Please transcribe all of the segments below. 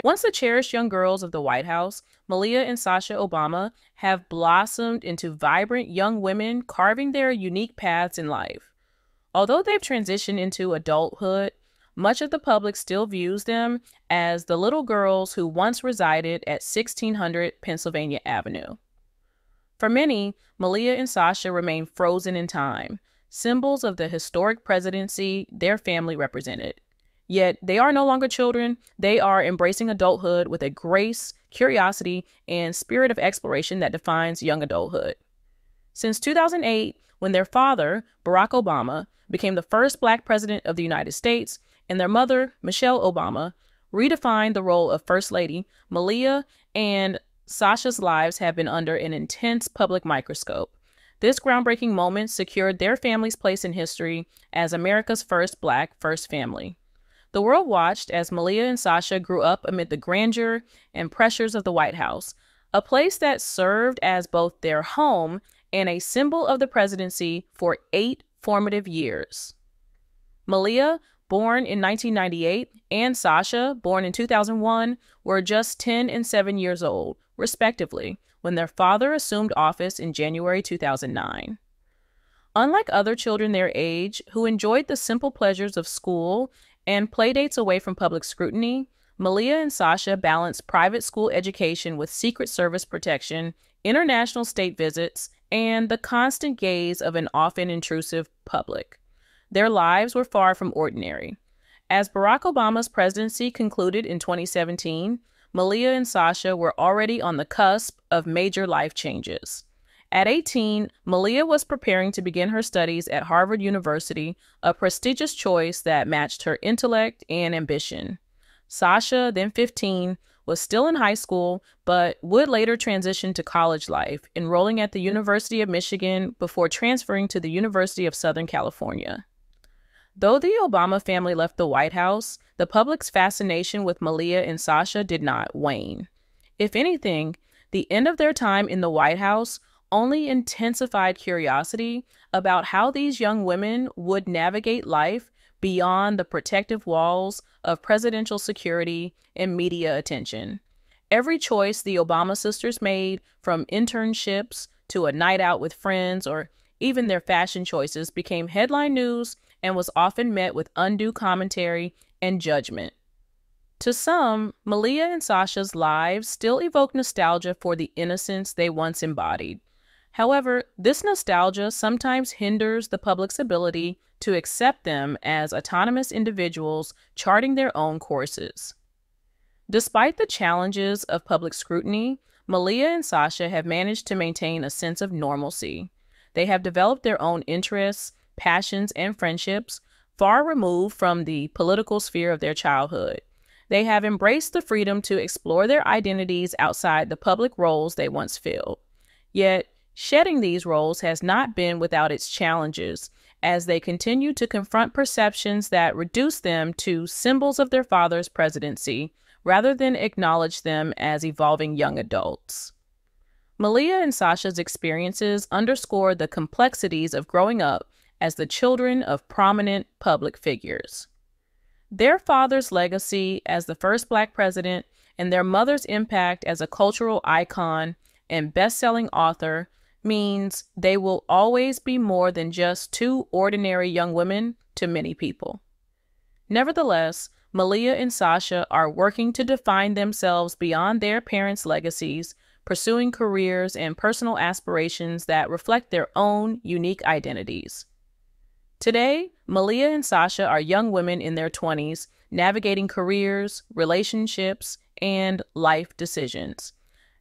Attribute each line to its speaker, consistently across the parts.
Speaker 1: Once the cherished young girls of the White House, Malia and Sasha Obama have blossomed into vibrant young women carving their unique paths in life. Although they've transitioned into adulthood, much of the public still views them as the little girls who once resided at 1600 Pennsylvania Avenue. For many, Malia and Sasha remain frozen in time, symbols of the historic presidency their family represented. Yet they are no longer children. They are embracing adulthood with a grace, curiosity, and spirit of exploration that defines young adulthood. Since 2008, when their father, Barack Obama, became the first Black president of the United States, and their mother, Michelle Obama, redefined the role of First Lady, Malia and Sasha's lives have been under an intense public microscope. This groundbreaking moment secured their family's place in history as America's first Black first family. The world watched as Malia and Sasha grew up amid the grandeur and pressures of the White House, a place that served as both their home and a symbol of the presidency for 8 formative years. Malia, born in 1998, and Sasha, born in 2001, were just 10 and 7 years old, respectively, when their father assumed office in January 2009. Unlike other children their age who enjoyed the simple pleasures of school and playdates away from public scrutiny, Malia and Sasha balanced private school education with Secret Service protection, international state visits, and the constant gaze of an often intrusive public. Their lives were far from ordinary. As Barack Obama's presidency concluded in 2017, Malia and Sasha were already on the cusp of major life changes. At 18, Malia was preparing to begin her studies at Harvard University, a prestigious choice that matched her intellect and ambition. Sasha, then 15, was still in high school, but would later transition to college life, enrolling at the University of Michigan before transferring to the University of Southern California. Though the Obama family left the White House, the public's fascination with Malia and Sasha did not wane. If anything, the end of their time in the White House only intensified curiosity about how these young women would navigate life beyond the protective walls of presidential security and media attention. Every choice the Obama sisters made, from internships to a night out with friends or even their fashion choices, became headline news and was often met with undue commentary and judgment. To some, Malia and Sasha's lives still evoke nostalgia for the innocence they once embodied. However, this nostalgia sometimes hinders the public's ability to accept them as autonomous individuals charting their own courses. Despite the challenges of public scrutiny, Malia and Sasha have managed to maintain a sense of normalcy. They have developed their own interests, passions, and friendships far removed from the political sphere of their childhood. They have embraced the freedom to explore their identities outside the public roles they once filled. Yet, shedding these roles has not been without its challenges, as they continue to confront perceptions that reduce them to symbols of their father's presidency, rather than acknowledge them as evolving young adults. Malia and Sasha's experiences underscore the complexities of growing up as the children of prominent public figures. Their father's legacy as the first Black president and their mother's impact as a cultural icon and best-selling author means they will always be more than just 2 ordinary young women to many people. Nevertheless, Malia and Sasha are working to define themselves beyond their parents' legacies, pursuing careers and personal aspirations that reflect their own unique identities. Today, Malia and Sasha are young women in their 20s, navigating careers, relationships, and life decisions.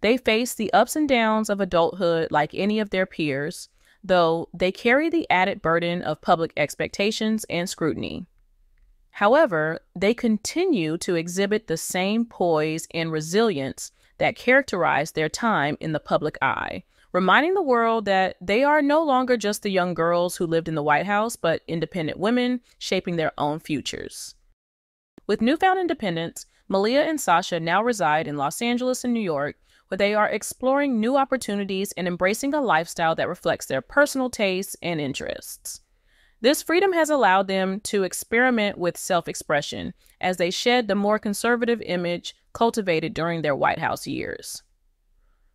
Speaker 1: They face the ups and downs of adulthood like any of their peers, though they carry the added burden of public expectations and scrutiny. However, they continue to exhibit the same poise and resilience that characterized their time in the public eye, reminding the world that they are no longer just the young girls who lived in the White House, but independent women shaping their own futures. With newfound independence, Malia and Sasha now reside in Los Angeles and New York, where they are exploring new opportunities and embracing a lifestyle that reflects their personal tastes and interests. This freedom has allowed them to experiment with self-expression as they shed the more conservative image cultivated during their White House years.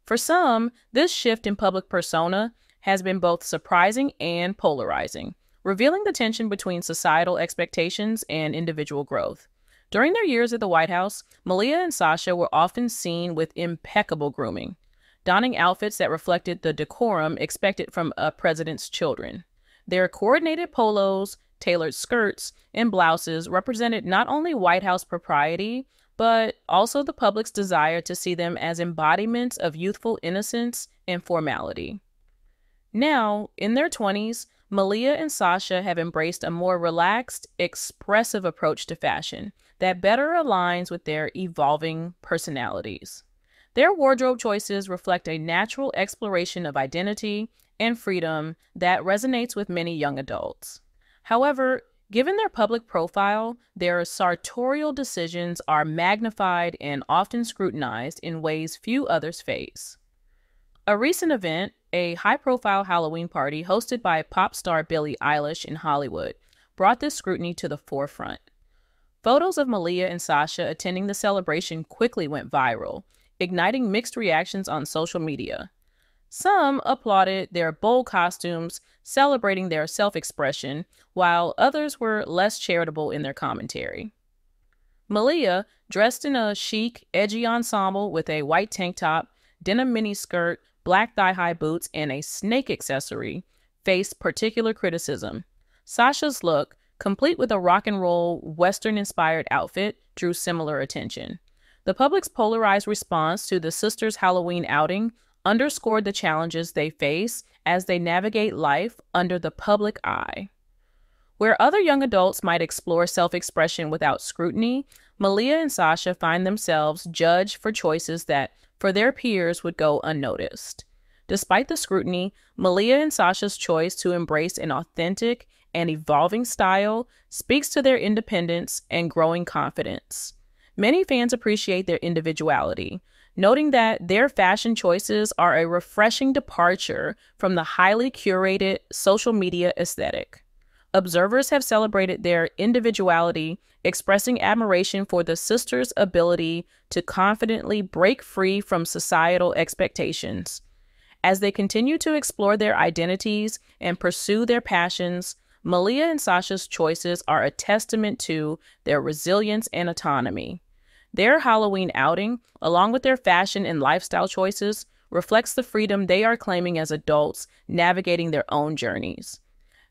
Speaker 1: For some, this shift in public persona has been both surprising and polarizing, revealing the tension between societal expectations and individual growth. During their years at the White House, Malia and Sasha were often seen with impeccable grooming, donning outfits that reflected the decorum expected from a president's children. Their coordinated polos, tailored skirts, and blouses represented not only White House propriety, but also the public's desire to see them as embodiments of youthful innocence and formality. Now, in their 20s, Malia and Sasha have embraced a more relaxed, expressive approach to fashion that better aligns with their evolving personalities. Their wardrobe choices reflect a natural exploration of identity and freedom that resonates with many young adults. However, given their public profile, their sartorial decisions are magnified and often scrutinized in ways few others face. A recent event, a high-profile Halloween party hosted by pop star Billie Eilish in Hollywood, brought this scrutiny to the forefront. Photos of Malia and Sasha attending the celebration quickly went viral, igniting mixed reactions on social media. Some applauded their bold costumes, celebrating their self-expression, while others were less charitable in their commentary. Malia, dressed in a chic, edgy ensemble with a white tank top, denim miniskirt, black thigh-high boots, and a snake accessory, faced particular criticism. Sasha's look, complete with a rock and roll, Western-inspired outfit, drew similar attention. The public's polarized response to the sisters' Halloween outing underscored the challenges they face as they navigate life under the public eye. Where other young adults might explore self-expression without scrutiny, Malia and Sasha find themselves judged for choices that, for their peers, would go unnoticed. Despite the scrutiny, Malia and Sasha's choice to embrace an authentic and evolving style speaks to their independence and growing confidence. Many fans appreciate their individuality, noting that their fashion choices are a refreshing departure from the highly curated social media aesthetic. Observers have celebrated their individuality, expressing admiration for the sisters' ability to confidently break free from societal expectations. As they continue to explore their identities and pursue their passions, Malia and Sasha's choices are a testament to their resilience and autonomy. Their Halloween outing, along with their fashion and lifestyle choices, reflects the freedom they are claiming as adults navigating their own journeys.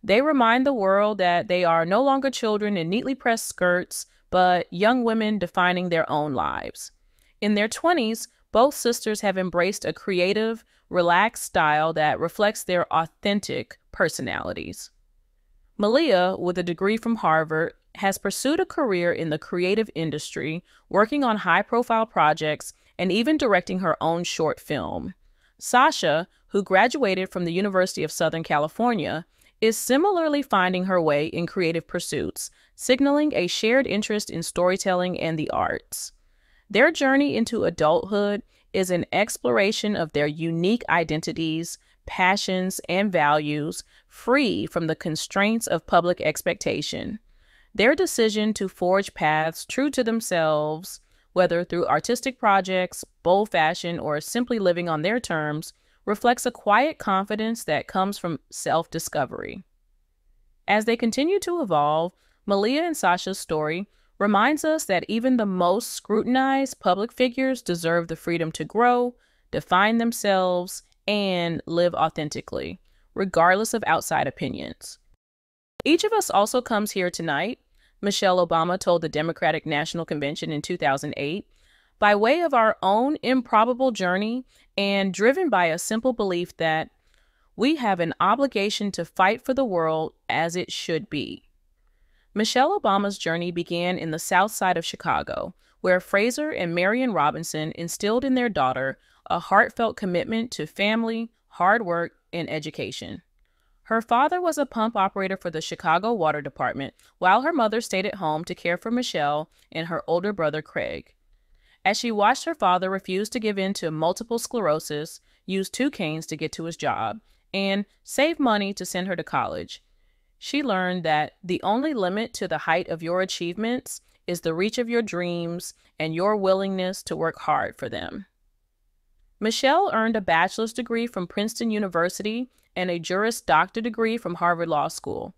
Speaker 1: They remind the world that they are no longer children in neatly pressed skirts, but young women defining their own lives. In their 20s, both sisters have embraced a creative, relaxed style that reflects their authentic personalities. Malia, with a degree from Harvard, has pursued a career in the creative industry, working on high-profile projects and even directing her own short film. Sasha, who graduated from the University of Southern California, is similarly finding her way in creative pursuits, signaling a shared interest in storytelling and the arts. Their journey into adulthood is an exploration of their unique identities, passions, and values, free from the constraints of public expectation. Their decision to forge paths true to themselves, whether through artistic projects, bold fashion, or simply living on their terms, reflects a quiet confidence that comes from self-discovery. As they continue to evolve, Malia and Sasha's story reminds us that even the most scrutinized public figures deserve the freedom to grow, define themselves, and live authentically, regardless of outside opinions. Each of us also comes here tonight, Michelle Obama told the Democratic National Convention in 2008, by way of our own improbable journey and driven by a simple belief that we have an obligation to fight for the world as it should be. Michelle Obama's journey began in the South Side of Chicago, where Fraser and Marion Robinson instilled in their daughter a heartfelt commitment to family, hard work, and education. Her father was a pump operator for the Chicago Water Department, while her mother stayed at home to care for Michelle and her older brother Craig. As she watched her father refuse to give in to multiple sclerosis, use 2 canes to get to his job, and save money to send her to college, she learned that the only limit to the height of your achievements is the reach of your dreams and your willingness to work hard for them. Michelle earned a bachelor's degree from Princeton University and a Juris Doctor degree from Harvard Law School.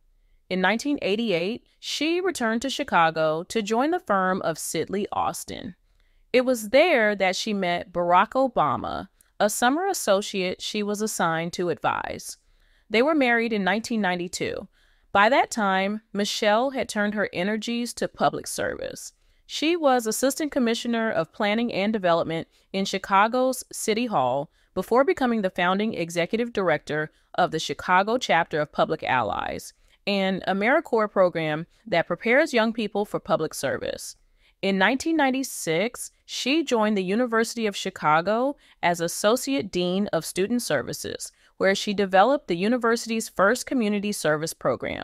Speaker 1: In 1988, she returned to Chicago to join the firm of Sidley Austin. It was there that she met Barack Obama, a summer associate she was assigned to advise. They were married in 1992. By that time, Michelle had turned her energies to public service. She was Assistant Commissioner of Planning and Development in Chicago's City Hall before becoming the founding executive director of the Chicago chapter of Public Allies, an AmeriCorps program that prepares young people for public service. In 1996, she joined the University of Chicago as Associate Dean of Student Services, where she developed the university's first community service program.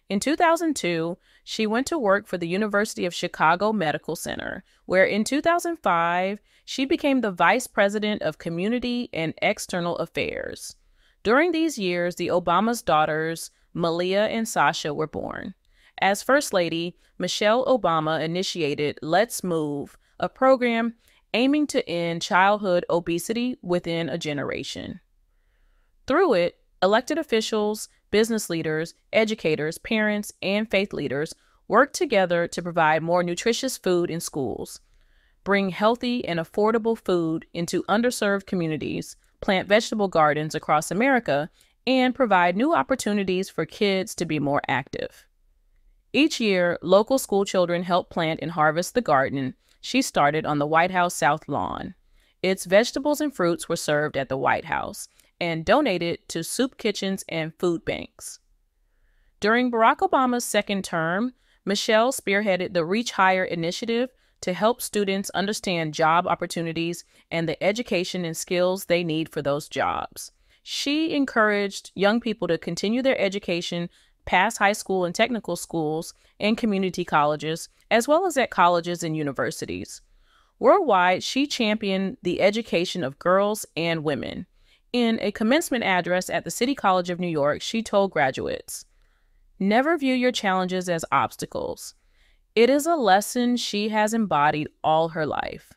Speaker 1: In 2002, she went to work for the University of Chicago Medical Center, where in 2005, she became the Vice President of Community and External Affairs. During these years, the Obama's daughters, Malia and Sasha, were born. As First Lady, Michelle Obama initiated Let's Move, a program aiming to end childhood obesity within a generation. Through it, elected officials, business leaders, educators, parents, and faith leaders work together to provide more nutritious food in schools, bring healthy and affordable food into underserved communities, plant vegetable gardens across America, and provide new opportunities for kids to be more active. Each year, local school children help plant and harvest the garden she started on the White House South Lawn. Its vegetables and fruits were served at the White House and donated to soup kitchens and food banks. During Barack Obama's second term, Michelle spearheaded the Reach Higher initiative to help students understand job opportunities and the education and skills they need for those jobs. She encouraged young people to continue their education past high school and technical schools and community colleges, as well as at colleges and universities. Worldwide, she championed the education of girls and women. In a commencement address at the City College of New York, she told graduates, "Never view your challenges as obstacles." It is a lesson she has embodied all her life.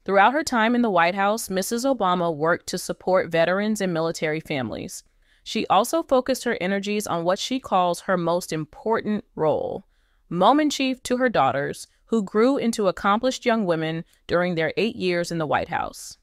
Speaker 1: Throughout her time in the White House, Mrs. Obama worked to support veterans and military families. She also focused her energies on what she calls her most important role, Mom in Chief to her daughters, who grew into accomplished young women during their 8 years in the White House.